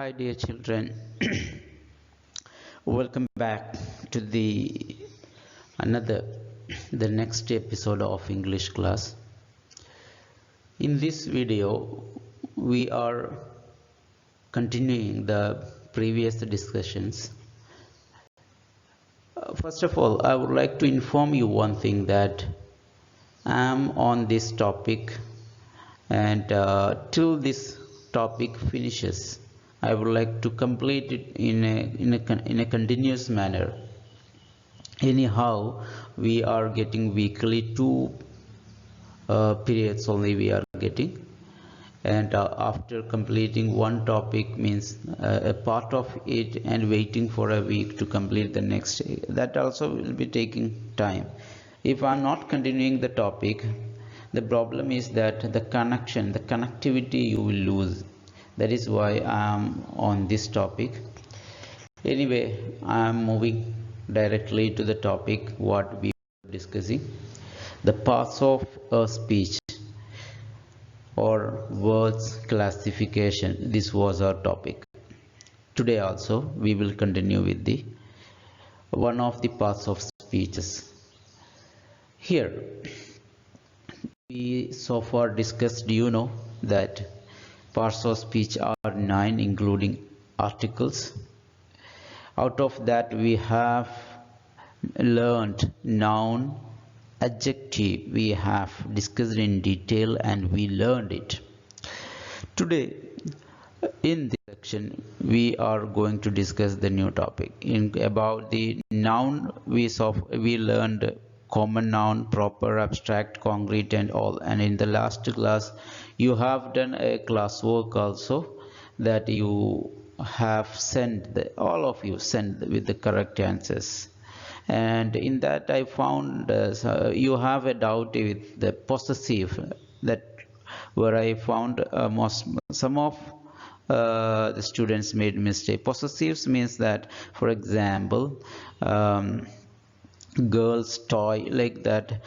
Hi, dear children. Welcome back to the next episode of English class. In this video, we are continuing the previous discussions. First of all, I would like to inform you one thing, that I am on this topic, and till this topic finishes, I would like to complete it in a continuous manner. Anyhow, we are getting weekly two periods only we are getting, and after completing one topic means a part of it and waiting for a week to complete the next, that also will be taking time. If I'm not continuing the topic, the problem is that the connectivity you will lose. That is why I am on this topic. Anyway, I am moving directly to the topic what we are discussing: the parts of a speech or words classification. This was our topic. Today also we will continue with the one of the parts of speeches. Here we so far discussed, that parts of speech are 9, including articles. Out of that we have learned noun, adjective. We have discussed in detail and we learned it. Today in this section we are going to discuss the new topic. About the noun, we learned common noun, proper, abstract, concrete and all. And in the last class you have done a classwork also that you have sent, all of you sent with the correct answers. And in that I found you have a doubt with the possessive, that where I found some of the students made mistake. Possessives means that, for example, girls toy, like that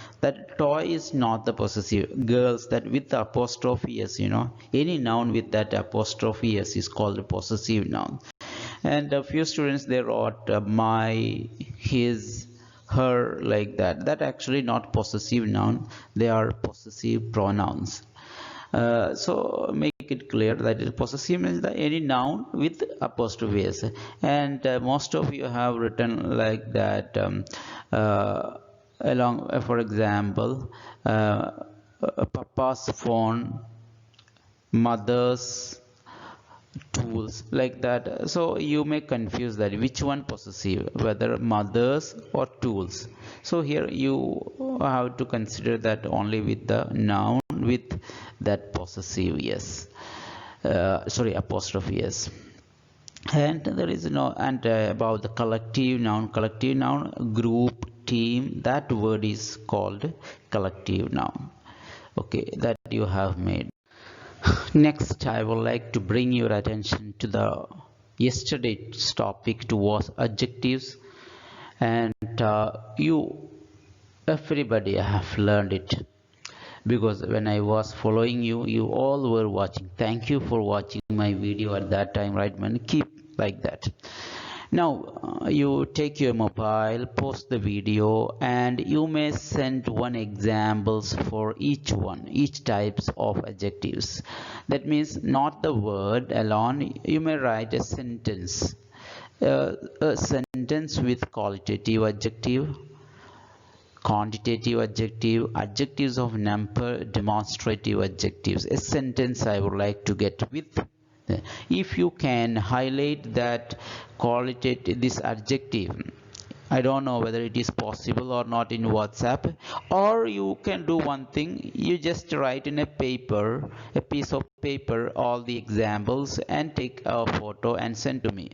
toy is not the possessive. Girls, that with the apostrophe s, any noun with that apostrophe s is called a possessive noun. And a few students, they wrote my, his, her, like that actually not possessive noun, they are possessive pronouns. So make it clear that possessive means that any noun with apostrophe s. And most of you have written like that, along for example, papa's phone, mother's tools, like that. So you may confuse that which one possessive, whether mothers or tools. So here you have to consider that only with the noun with that possessive yes, apostrophe yes. And there is about the collective noun, group, team, that word is called collective noun. Okay, that you have made. Next, I would like to bring your attention to the yesterday's topic, towards adjectives, and everybody have learned it, because when I was following you, you all were watching. Thank you for watching my video at that time, right, man? Keep like that. Now you take your mobile, post the video, and you may send one examples for each types of adjectives. That means not the word alone. You may write a sentence with qualitative adjective, quantitative adjective, adjectives of number, demonstrative adjectives. A sentence I would like to get with. If you can highlight that qualitative, this adjective, I don't know whether it is possible or not in WhatsApp, or you can do one thing, you just write in a piece of paper, all the examples and take a photo and send to me.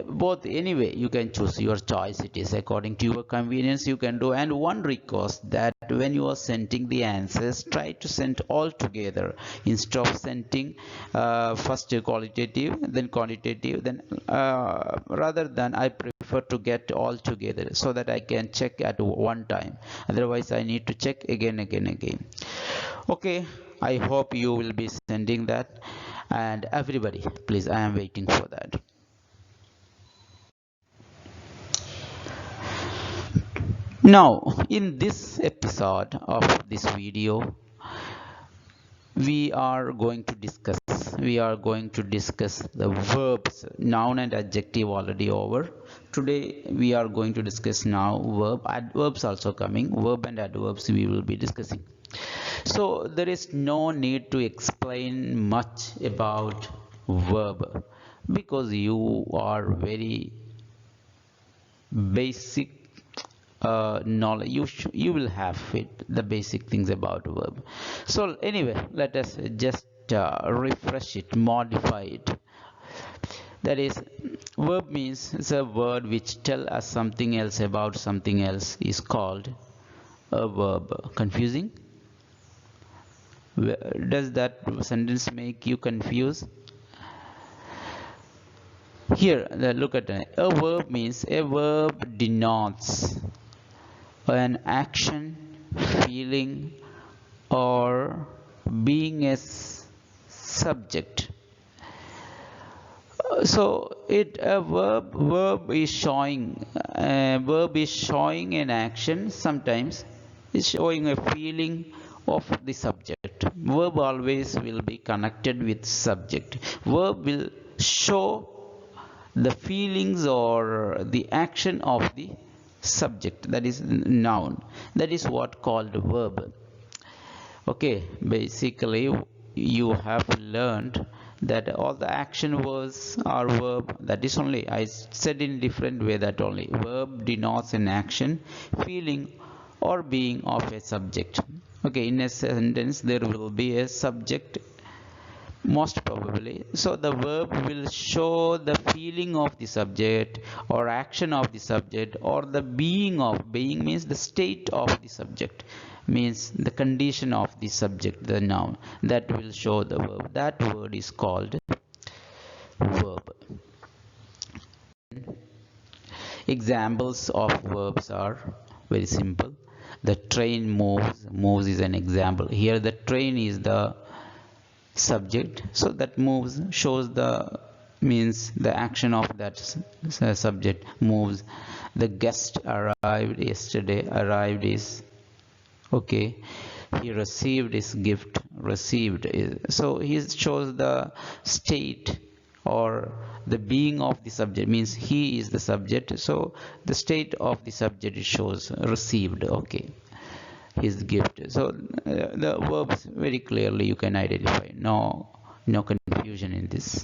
Both, anyway you can choose your choice, it is according to your convenience you can do. And one request, that when you are sending the answers, try to send all together instead of sending first qualitative then quantitative, then rather than I prefer to get all together so that I can check at one time. Otherwise I need to check again. Okay, I hope you will be sending that. and everybody, please, I am waiting for that. Now, in this episode of this video, we are going to discuss the verbs. Noun and adjective already over. Today we are going to discuss now verb. Adverbs also coming. Verb and adverbs we will be discussing. So there is no need to explain much about verb because you are very basic knowledge. You will have it, the basic things about verb. So anyway, let us just refresh it, modify it. That is, verb means it's a word which tell us something else about something else is called a verb. Confusing? Does that sentence make you confused? Here, look at it. A verb means a verb denotes an action, feeling, or being a subject. So a verb is showing an action. Sometimes it's showing a feeling of the subject. Verb always will be connected with subject. Verb will show the feelings or the action of the subject, that is noun. That is what called verb. Okay, basically you have learned that all the action words are verb. That is only, I said in different way, that only verb denotes an action, feeling, or being of a subject. Okay, in a sentence there will be a subject most probably. So the verb will show the feeling of the subject or action of the subject, or the being means the state of the subject, means the condition of the subject, the noun, that will show the verb. That word is called verb. Examples of verbs are very simple. The train moves is an example. Here the train is the subject, so that moves shows the means the action of that subject moves. The guest arrived yesterday. Arrived is okay. He received his gift. Received is, so he shows the state or the being of the subject, means he is the subject, so the state of the subject shows received. Okay, his gift. So the verbs very clearly you can identify. No confusion in this.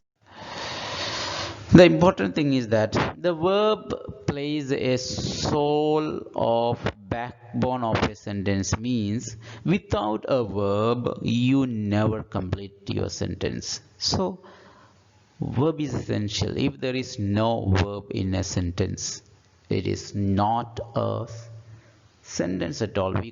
The important thing is that the verb plays a soul of backbone of a sentence, means without a verb you never complete your sentence. So verb is essential. If there is no verb in a sentence, it is not a sentence at all. We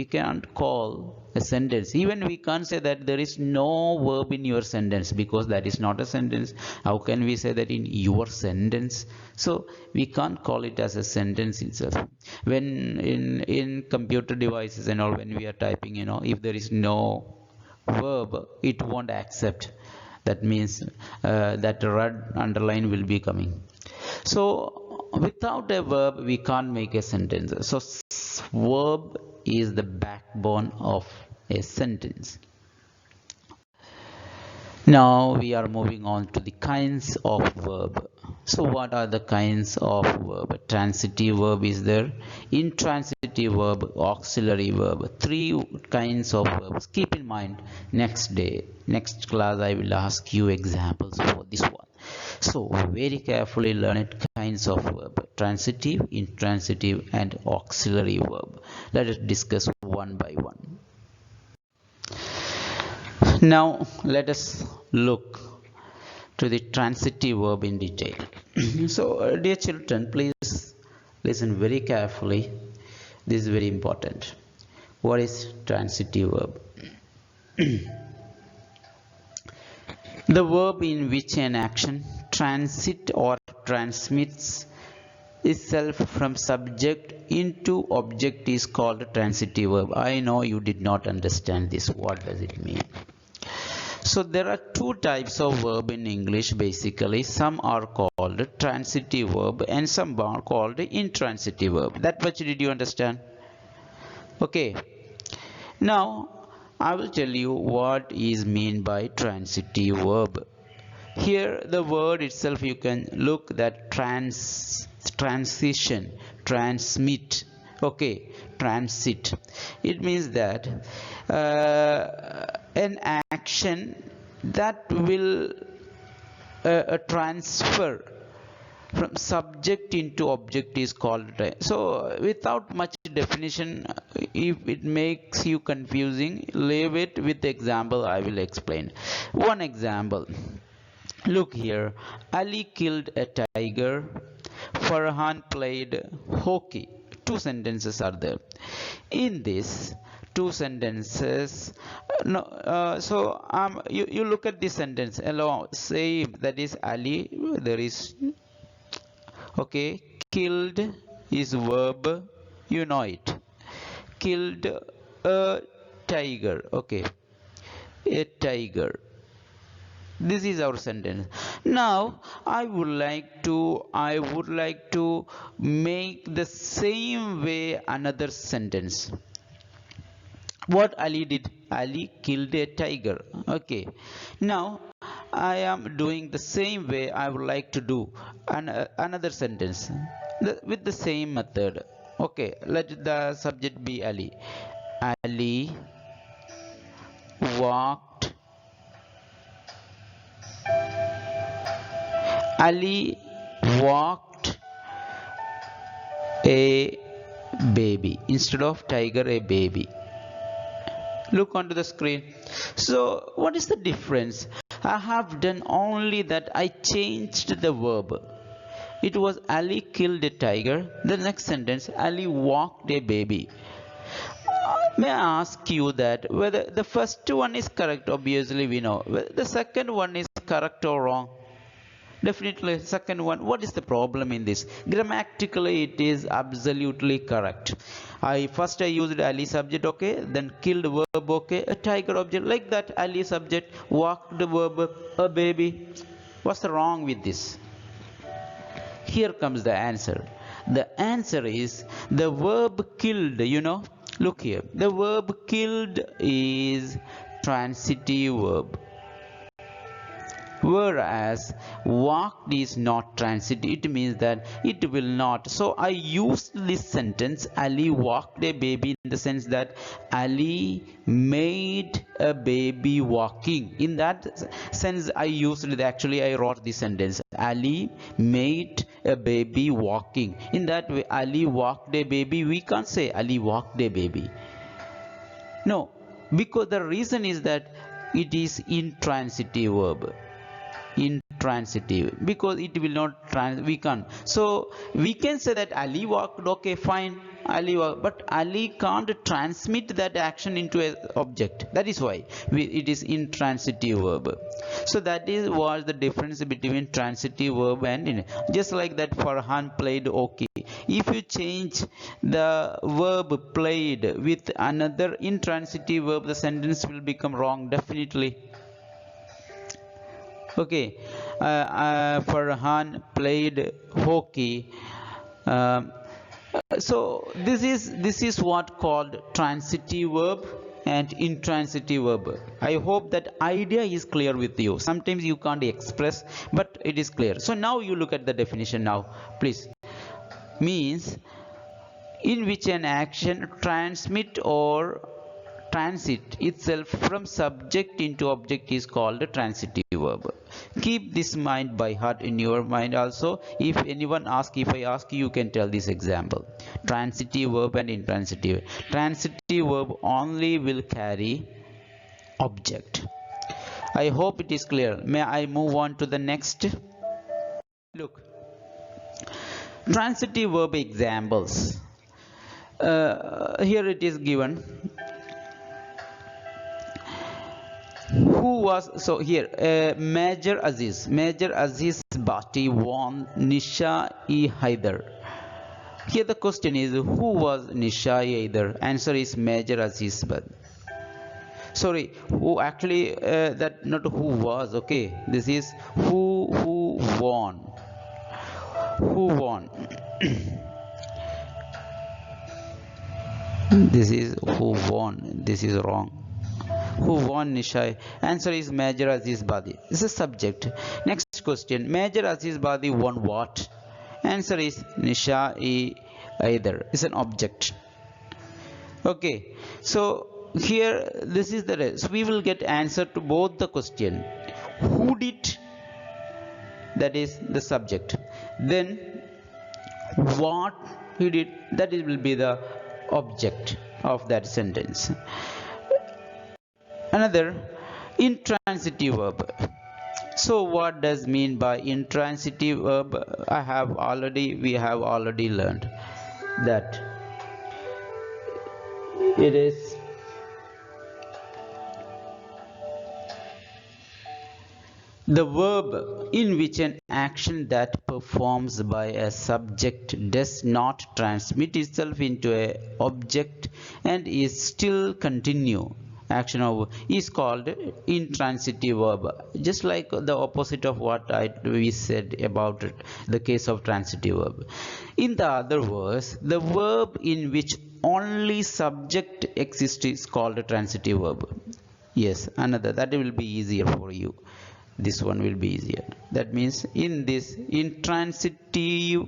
can't call a sentence. Even we can't say that there is no verb in your sentence, because that is not a sentence. How can we say that in your sentence? So we can't call it as a sentence itself. When in computer devices and all, when we are typing, if there is no verb, it won't accept. That means that red underline will be coming. So without a verb we can't make a sentence. So verb is the backbone of a sentence. Now we are moving on to the kinds of verb. So what are the kinds of verb? Transitive verb is there, intransitive verb, auxiliary verb. 3 kinds of verbs. Keep in mind, next class I will ask you examples for this one. So very carefully learn it. Kinds of verb: transitive, intransitive, and auxiliary verb. Let us discuss one by one. Now let us look to the transitive verb in detail. So dear children, please listen very carefully. This is very important. What is transitive verb? The verb in which an action transits or transmits itself from subject into object is called a transitive verb. I know you did not understand this. What does it mean? So there are two types of verb in English basically. Some are called transitive verb and some are called intransitive verb. That much did you understand? Okay. Now I will tell you what is meant by transitive verb. Here the word itself you can look that transition, transmit, okay, transit. It means that an action that will transfer from subject into object is called. So without much definition, if it makes you confusing, leave it with the example. I will explain. One example. Look here, Ali killed a tiger, Farhan played hockey. Two sentences are there. In this two sentences, you look at this sentence along, same, that is Ali, there is, okay, killed is verb, you know it. Killed a tiger, okay, a tiger. This is our sentence. Now I would like to make the same way another sentence. What Ali did? Ali killed a tiger. Okay. Now I am doing the same way. I would like to do another sentence with the same method. Okay. Let the subject be Ali. Ali walked. Ali walked a baby. Instead of tiger, a baby. Look onto the screen. So what is the difference? I have done only that I changed the verb. It was Ali killed a tiger. The next sentence, Ali walked a baby. May I ask you that whether the first one is correct? Obviously we know. Whether the second one is correct or wrong? Definitely second one. What is the problem in this? Grammatically it is absolutely correct. First I used Ali subject, okay, then killed verb, okay, a tiger object, like that. Ali subject, walked verb, a baby. What's wrong with this? Here comes the answer. The answer is the verb killed, you know. Look here. The verb killed is transitive verb, whereas walked is not transitive. It means that it will not. So I used this sentence, Ali walked a baby, in the sense that Ali made a baby walking. In that sense I used it. Actually I wrote this sentence, Ali made a baby walking. In that way, Ali walked a baby, we can't say Ali walked a baby. No, because the reason is that it is intransitive verb. Intransitive, because it will not we can't. So we can say that Ali walked, okay, fine, Ali walked, but Ali can't transmit that action into an object. That is why it is intransitive verb. So that is what the difference between transitive verb and just like that Farhan played hockey. If you change the verb played with another intransitive verb, the sentence will become wrong, definitely. Okay, Farhan played hockey. So this is what called transitive verb and intransitive verb. I hope that idea is clear with you. Sometimes you can't express, but it is clear. So now you look at the definition now, please. Means in which an action transmit or transit itself from subject into object is called a transitive verb. Keep this mind by heart in your mind also. If anyone asks, if I ask you, you can tell this example. Transitive verb and intransitive. Transitive verb only will carry object. I hope it is clear. May I move on to the next? Look. Transitive verb examples. Here it is given. Who was, so here Major Aziz Bhatti won Nisha-e-Haider. Here the question is, who was Nisha-e-Haider? Answer is Major Aziz Bhatti. sorry, who actually, that not who was, okay, this is who won, who won. This is who won, this is wrong. Who won, Nishai? Answer is Major Aziz Badi. This is subject. Next question, Major Aziz Badi won what? Answer is Nishai either. It's an object. Okay, so here this is the rest. We will get answer to both the question. Who did? That is the subject. Then what he did, that will be the object of that sentence. Another, intransitive verb. So what does mean by intransitive verb? We have already learned that it is the verb in which an action that performs by a subject does not transmit itself into an object and is still continue. Action of is called intransitive verb, just like the opposite of what we said about the case of transitive verb. In the other words, the verb in which only subject exists is called a transitive verb. Yes, another, that will be easier for you. This one will be easier. That means in this intransitive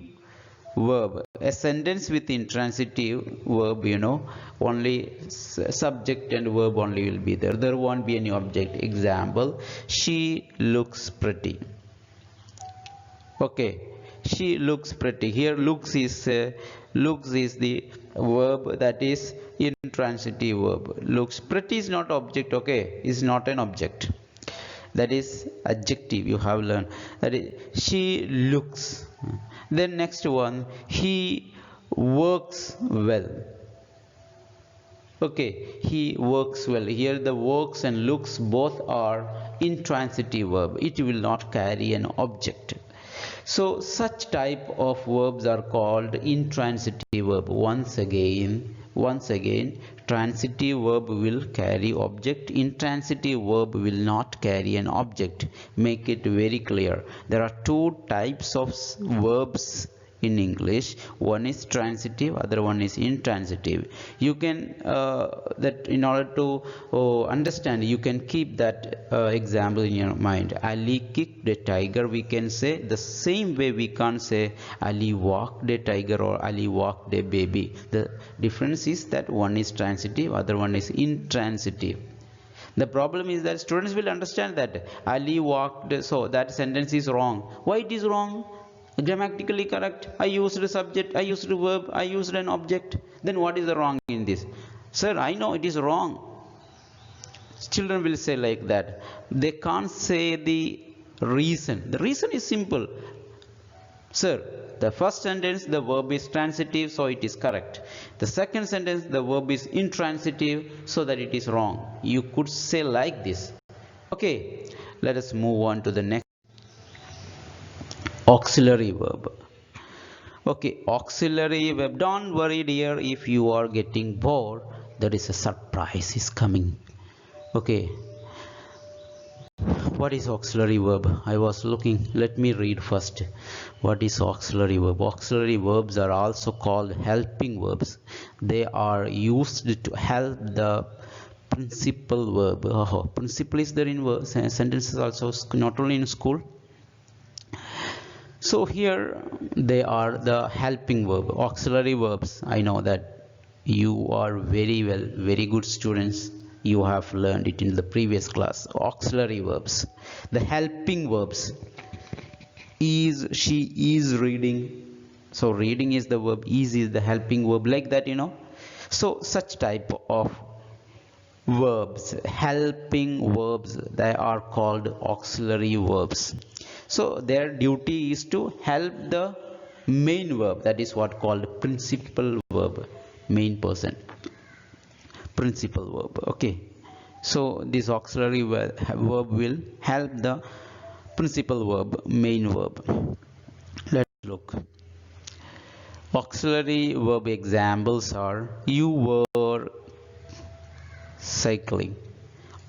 verb, a sentence with intransitive verb, only subject and verb only will be there. There won't be any object. Example, she looks pretty. Okay, she looks pretty. Here looks is the verb, that is intransitive verb. Looks pretty is not object. Okay, is not an object. That is adjective. You have learned. That is, she looks. Then next one, he works well. Okay, he works well. Here the works and looks both are intransitive verb. It will not carry an object. So such type of verbs are called intransitive verb. Once again, transitive verb will carry object. Intransitive verb will not carry an object. Make it very clear. There are two types of verbs in English. One is transitive, other one is intransitive. You can that in order to understand, you can keep that example in your mind. Ali kicked a tiger. We can say the same way. We can't say Ali walked a tiger or Ali walked a baby. The difference is that one is transitive, other one is intransitive. The problem is that students will understand that Ali walked, so that sentence is wrong. Why it is wrong? Grammatically correct. I used a subject, I used a verb, I used an object. Then what is the wrong in this? Sir, I know it is wrong. Children will say like that. They can't say the reason. The reason is simple. Sir, the first sentence the verb is transitive, so it is correct. The second sentence the verb is intransitive, so that it is wrong. You could say like this. Okay, let us move on to the next. Auxiliary verb. Okay, auxiliary verb. Don't worry dear if you are getting bored. There is a surprise is coming. Okay, what is auxiliary verb? I was looking. Let me read first. What is auxiliary verb? Auxiliary verbs are also called helping verbs. They are used to help the principal verb. Principal is there in sentences also, not only in school. So here they are the helping verb, auxiliary verbs. I know that you are very good students. You have learned it in the previous class. Auxiliary verbs, the helping verbs. Is, she is reading. So reading is the verb, is the helping verb, like that, So such type of verbs, helping verbs, they are called auxiliary verbs. So their duty is to help the main verb, that is what called principal verb, main person, principal verb. Okay, so this auxiliary verb will help the principal verb, main verb. Let's look. Auxiliary verb examples are: you were cycling.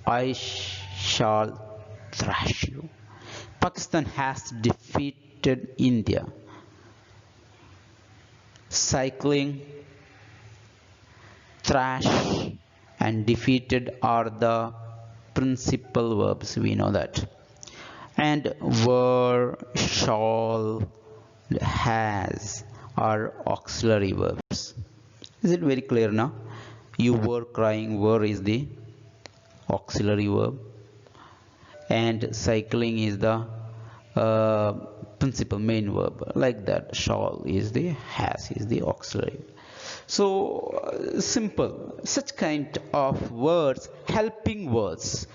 I shall thrash you. Pakistan has defeated India. Cycling, thrash, and defeated are the principal verbs. We know that. And were, shall, has are auxiliary verbs. Is it very clear now? You were crying, were is the auxiliary verb, and cycling is the uh, principal main verb, like that. Shall is the, has is the auxiliary. So simple. Such kind of words, helping verbs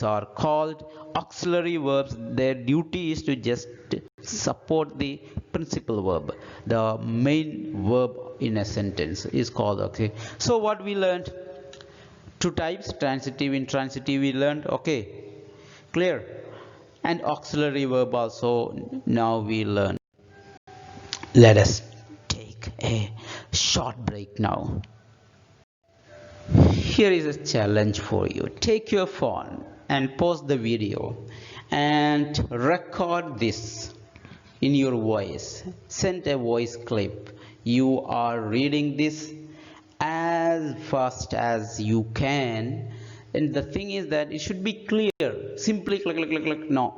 are called auxiliary verbs. Their duty is to just support the principal verb. The main verb in a sentence is called, okay. So what we learned? Two types, transitive, intransitive we learned, okay, clear. And auxiliary verb also now we learn. Let us take a short break now. Here is a challenge for you. Take your phone and pause the video and record this in your voice. Send a voice clip. You are reading this as fast as you can, and the thing is that it should be clear. Simply click click click click, no.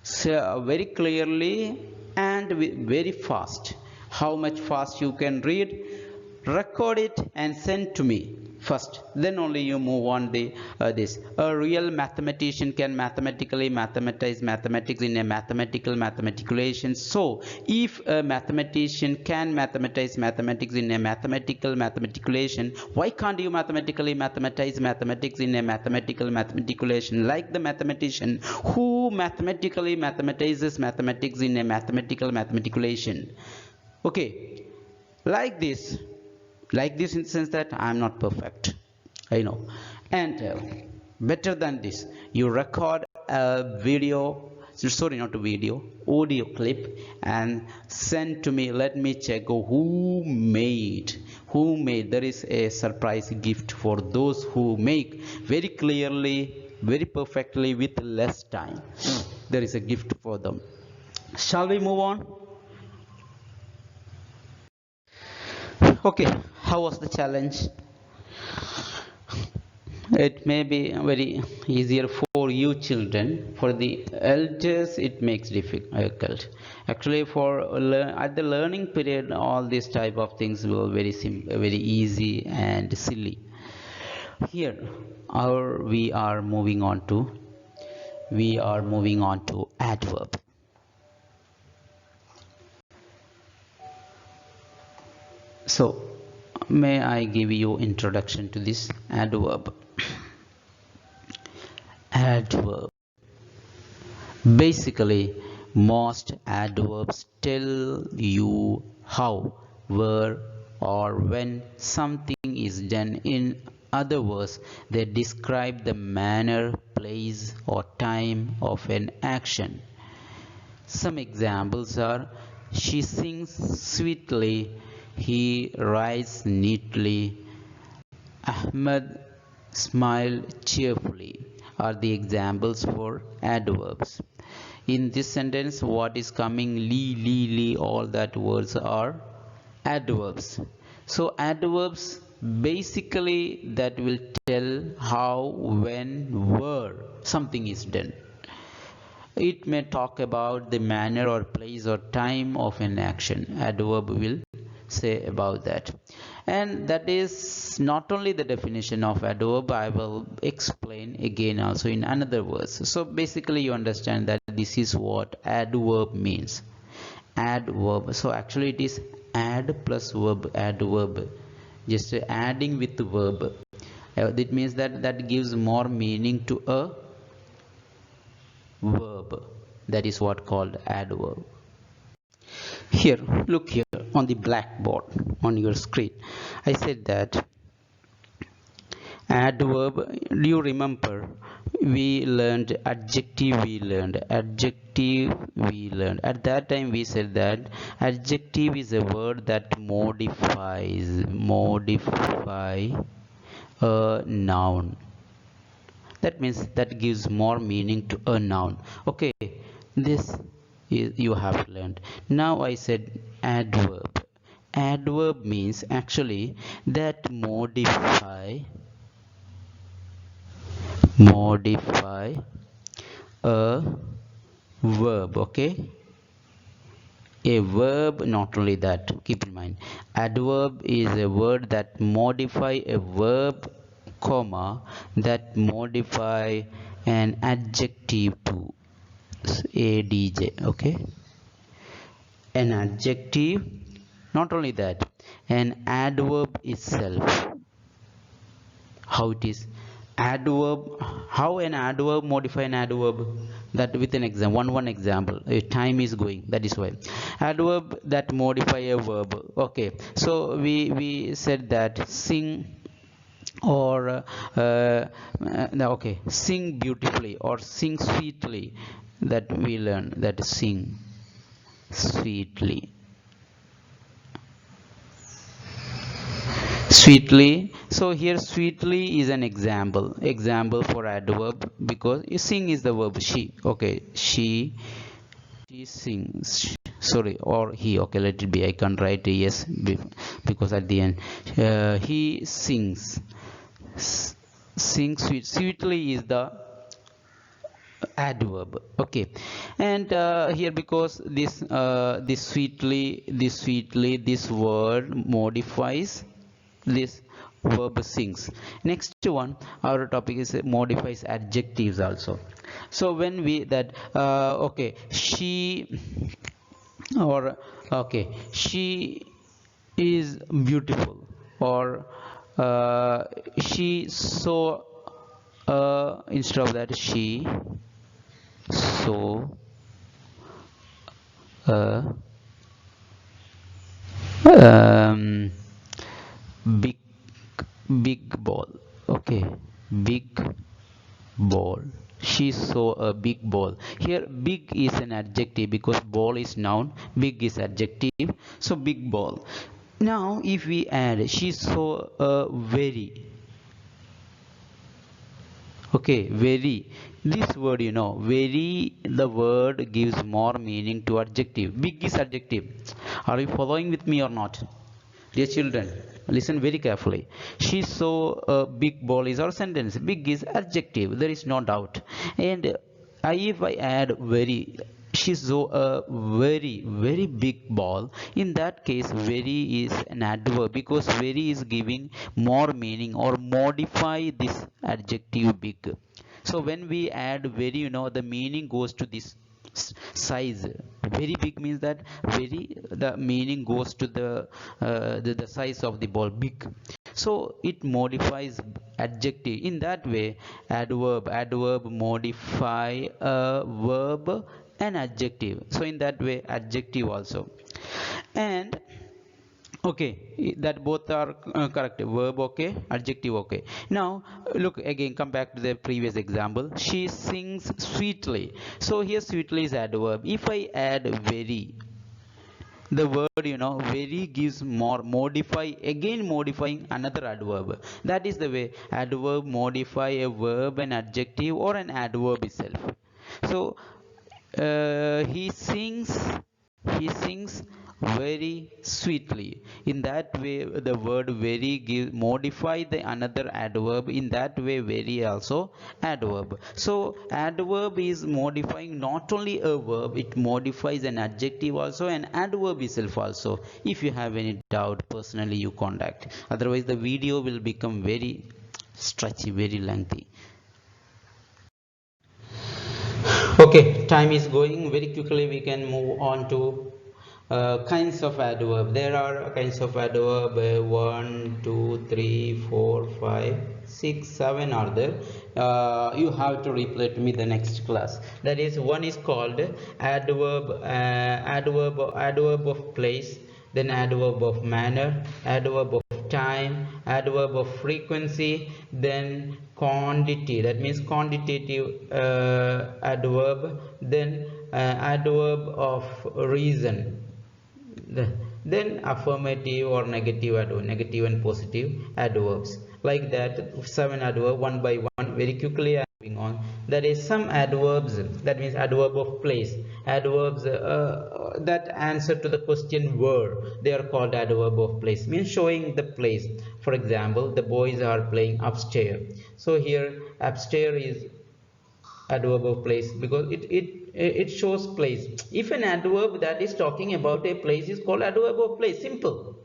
So very clearly and very fast. How much fast you can read? Record it and send to me first, then only you move on the this. A real mathematician can mathematically mathematize mathematics in a mathematical mathematiculation. So if a mathematician can mathematize mathematics in a mathematical mathematiculation, why can't you mathematically mathematize mathematics in a mathematical mathematiculation, like the mathematician who mathematically mathematizes mathematics in a mathematical mathematiculation? Okay, like this in the sense that I am not perfect, I know. And better than this, you record a video, sorry, not a video, audio clip, and send to me. Let me check who made. There is a surprise gift for those who make very clearly, very perfectly, with less time. There is a gift for them. Shall we move on? Okay, how was the challenge? It may be very easier for you children. For the elders, it makes difficult. Actually, for at the learning period, all these type of things will very very easy and silly. Here, we are moving on to adverb. So, may I give you introduction to this adverb? Adverb. Basically, most adverbs tell you how, where, or when something is done. In other words, they describe the manner, place, or time of an action. Some examples are: she sings sweetly, he writes neatly, Ahmed smiled cheerfully are the examples for adverbs. In this sentence, what is coming? Li, all that words are adverbs. So adverbs basically that will tell how, when, where something is done. It may talk about the manner or place or time of an action. Adverb will say about that. And that is not only the definition of adverb, I will explain again also in another words. So basically you understand that this is what adverb means. Adverb. So actually it is add plus verb, adverb. Just adding with the verb. That means that gives more meaning to a verb. That is what called adverb. Here, look here on the blackboard on your screen. I said that adverb, do you remember we learned adjective, at that time we said that adjective is a word that modify a noun. That means that gives more meaning to a noun. Okay, this is you have learned. Now I said adverb. Adverb means actually that modify a verb. Okay, a verb, not only that, keep in mind, adverb is a word that modify a verb, comma, that modify an adjective to adj. Okay, an adjective, not only that, an adverb itself. How it is adverb, how an adverb modify an adverb, that with an example, one example. Time is going, that is why adverb that modify a verb. Okay, so we said that sing, or okay, sing beautifully or sing sweetly, that we learn that sing sweetly. Sweetly, so here sweetly is an example for adverb, because you sing is the verb she. Okay, she sings, sorry, or he. Okay, let it be, I can't write a yes because at the end he sings. Sing sweetly is the adverb. Okay, and here, because this word modifies this verb sings. Next one, our topic is modifies adjectives also. So when we that okay, she, or okay, she is beautiful, or she saw, instead of that, she saw a um, big big ball. Okay, big ball. She saw a big ball. Here big is an adjective, because ball is noun, big is adjective, so big ball. Now if we add she saw a very, okay, very, this word, very, the word gives more meaning to adjective. Big is adjective. Are you following with me or not? Dear children, listen very carefully. She saw a big ball is our sentence. Big is adjective, there is no doubt. And if I add very, she saw a very, very big ball. In that case, very is an adverb, because very is giving more meaning or modify this adjective big. So when we add very, the meaning goes to this size. Very big means that very, the meaning goes to the size of the ball, big. So it modifies adjective. In that way, adverb modify a verb and adjective. So in that way, adjective also. And okay, that both are correct. Verb okay, adjective okay. Now look again, come back to the previous example. She sings sweetly. So here sweetly is adverb. If I add very, the word, very gives more, modify, again modifying another adverb. That is the way adverb modify a verb, an adjective, or an adverb itself. So he sings, very sweetly. In that way, the word very give modify the another adverb. In that way, very also adverb. So adverb is modifying not only a verb, it modifies an adjective also, and adverb itself also. If you have any doubt, personally you contact, otherwise the video will become very stretchy, very lengthy. Okay, time is going very quickly. We can move on to kinds of adverb. There are kinds of adverb 1, 2, 3, 4, 5, 6, 7 are there. You have to reply to me the next class. That is, one is called adverb of place, then adverb of manner, adverb of time, adverb of frequency, then quantity, that means quantitative adverb, then adverb of reason, then affirmative or negative adverb, negative and positive adverbs. Like that, 7 adverb one by one, very quickly I am moving on. That is some adverbs, that means adverb of place, adverbs that answer to the question where, they are called adverb of place, means showing the place. For example, the boys are playing upstairs. So here upstairs is adverb of place because it shows place. If an adverb that is talking about a place is called adverb of place, simple.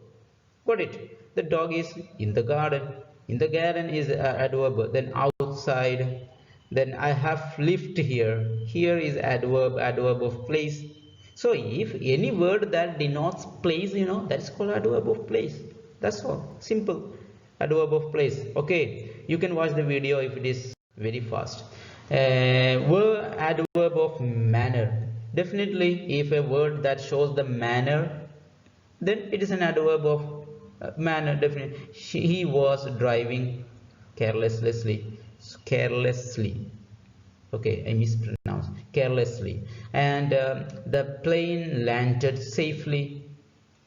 Got it? The dog is in the garden. In the garden is adverb. Then outside. Then I have lived here. Here is adverb, adverb of place. So if any word that denotes place, that's called adverb of place. That's all. Simple. Adverb of place. Okay. You can watch the video if it is very fast. Word, adverb of manner. Definitely, if a word that shows the manner, then it is an adverb of manner. Definitely, he was driving carelessly. Okay, I mispronounced carelessly. And the plane landed safely.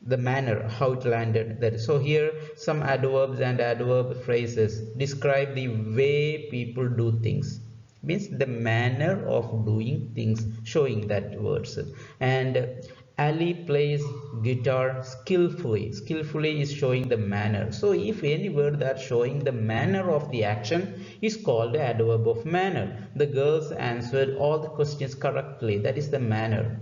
The manner how it landed. That so here some adverbs and adverb phrases describe the way people do things, means the manner of doing things, showing that words. And Ali plays guitar skillfully. Skillfully is showing the manner. So if any word that showing the manner of the action is called the adverb of manner. The girls answered all the questions correctly. That is the manner.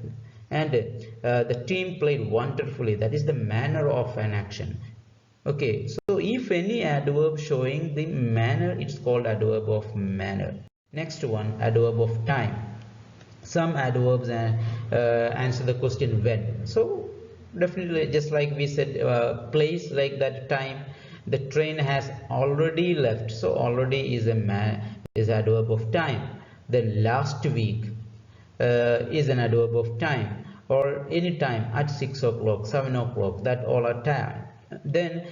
And the team played wonderfully. That is the manner of an action. Okay, so if any adverb showing the manner, it's called adverb of manner. Next one, adverb of time. Some adverbs answer the question when. So definitely, just like we said, place, like that, time. The train has already left. So already is adverb of time. The last week is an adverb of time. Or any time at 6 o'clock, 7 o'clock, that all are time. Then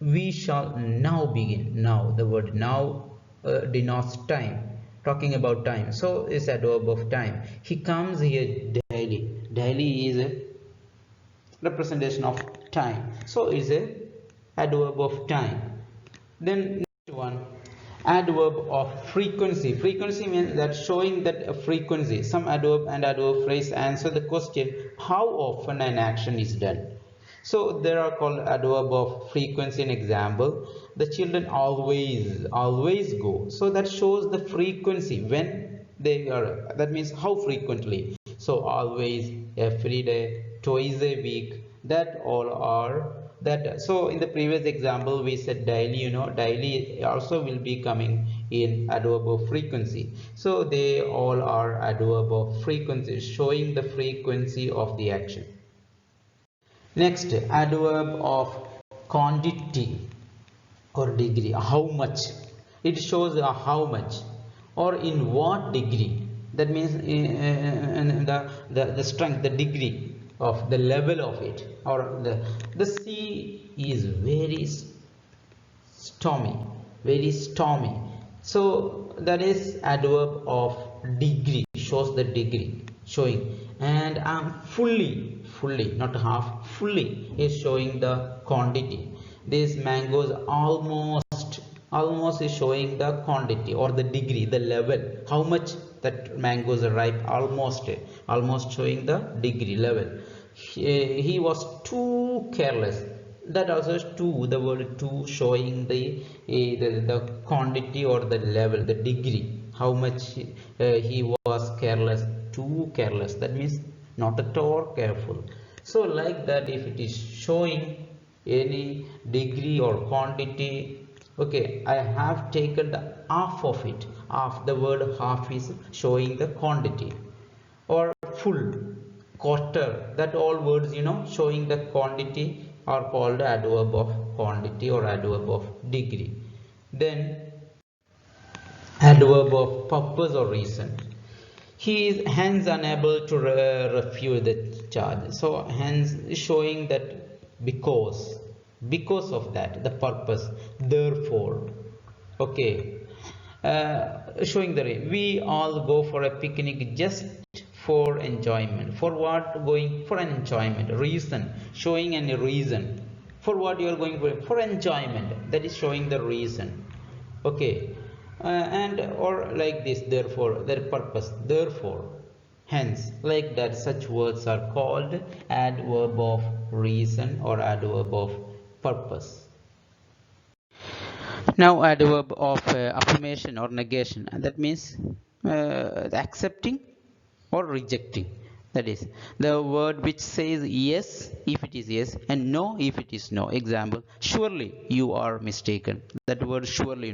we shall now begin. Now, the word now denotes time, talking about time. So it's adverb of time. He comes here daily. Daily is a representation of time. So it's a adverb of time. Then next one, adverb of frequency. Frequency means that showing that a frequency. Some adverb and adverb phrase answer the question how often an action is done. So there are called adverb of frequency. An example, the children always go. So that shows the frequency when they are, that means how frequently. So always, every day, twice a week, that all are that. So in the previous example we said daily, daily also will be coming in adverb of frequency. So they all are adverb of frequency, showing the frequency of the action. Next, adverb of quantity or degree. How much? It shows how much or in what degree. That means the strength, the degree of the level of it. Or the sea is very stormy. So that is adverb of degree, shows the degree, showing. And fully, not half, fully is showing the quantity. These mangoes almost is showing the quantity or the degree, the level, how much that mangoes are ripe. Almost showing the degree, level. He was too careless. That also is too, the word too, showing the quantity or the level, the degree, how much he was careless, too careless. That means not at all careful. So like that, if it is showing any degree or quantity, okay, I have taken the half of it. Half, the word half is showing the quantity. Or full, quarter, that all words showing the quantity are called adverb of quantity or adverb of degree. Then adverb of purpose or reason. He is hence unable to refute the charge. So hence is showing that because of that, the purpose, therefore. Okay, showing the we all go for a picnic just for enjoyment. For what going? For an enjoyment. Reason, showing any reason. For what you are going for enjoyment, that is showing the reason. Okay. And or like this, therefore, their purpose, therefore, hence, like that, such words are called adverb of reason or adverb of purpose. Now adverb of affirmation or negation, and that means accepting or rejecting. That is the word which says yes if it is yes and no if it is no. Example: surely you are mistaken. That word surely,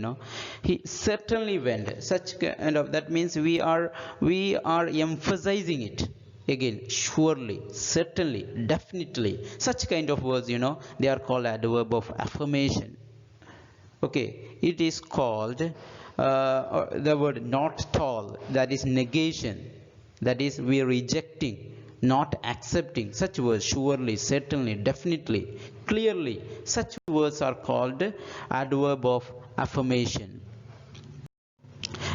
he certainly went. Such kind of, that means we are emphasizing it. Again, surely, certainly, definitely. Such kind of words, they are called adverb of affirmation. Okay, it is called the word not tall, that is negation, that is we are rejecting, not accepting. Such words, surely, certainly, definitely, clearly, such words are called adverb of affirmation.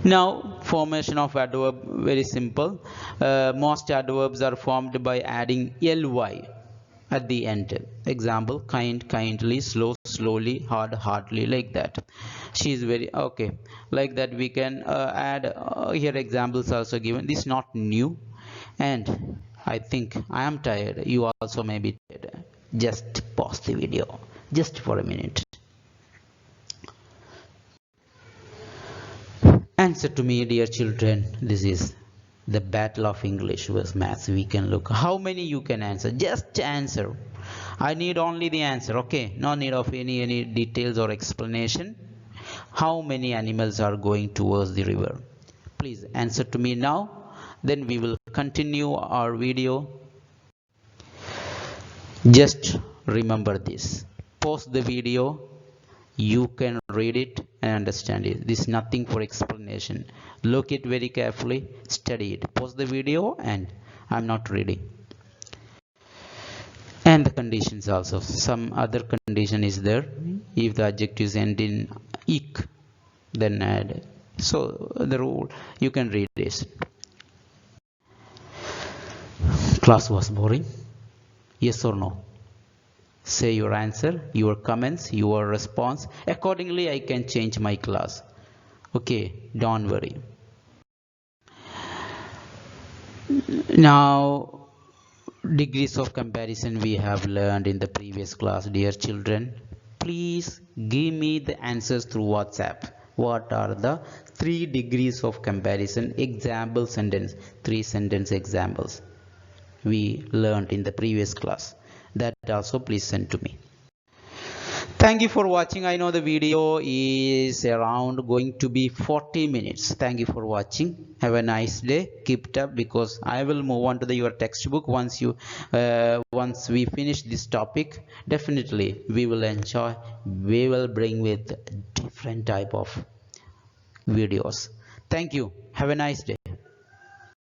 Now, formation of adverb, very simple. Most adverbs are formed by adding ly at the end. Example: kind, kindly, slow, slowly, hard, hardly, like that. She is very okay, like that. We can add here examples also given. This is not new, and I think I am tired, you also may be tired. Just pause the video just for a minute. Answer to me, dear children. This is the battle of English versus maths. We can look how many you can answer. Just answer. I need only the answer. Okay, no need of any details or explanation. How many animals are going towards the river? Please answer to me now. Then we will continue our video. Just remember this. Pause the video. You can read it and understand it. This is nothing for explanation. Look it very carefully, study it. Pause the video, and I'm not reading. And the conditions also. Some other condition is there. If the adjectives end in ik, then add. So the rule, you can read this. Class was boring? Yes or no? Say your answer, your comments, your response. Accordingly, I can change my class. Okay, don't worry. Now, degrees of comparison we have learned in the previous class, dear children. Please give me the answers through WhatsApp. What are the 3 degrees of comparison? Example sentence, 3 sentence examples we learned in the previous class. That also please send to me. Thank you for watching. I know the video is around going to be 40 minutes. Thank you for watching. Have a nice day. Keep it up, because I will move on to your textbook once we finish this topic. Definitely we will enjoy. We will bring with different type of videos. Thank you. Have a nice day.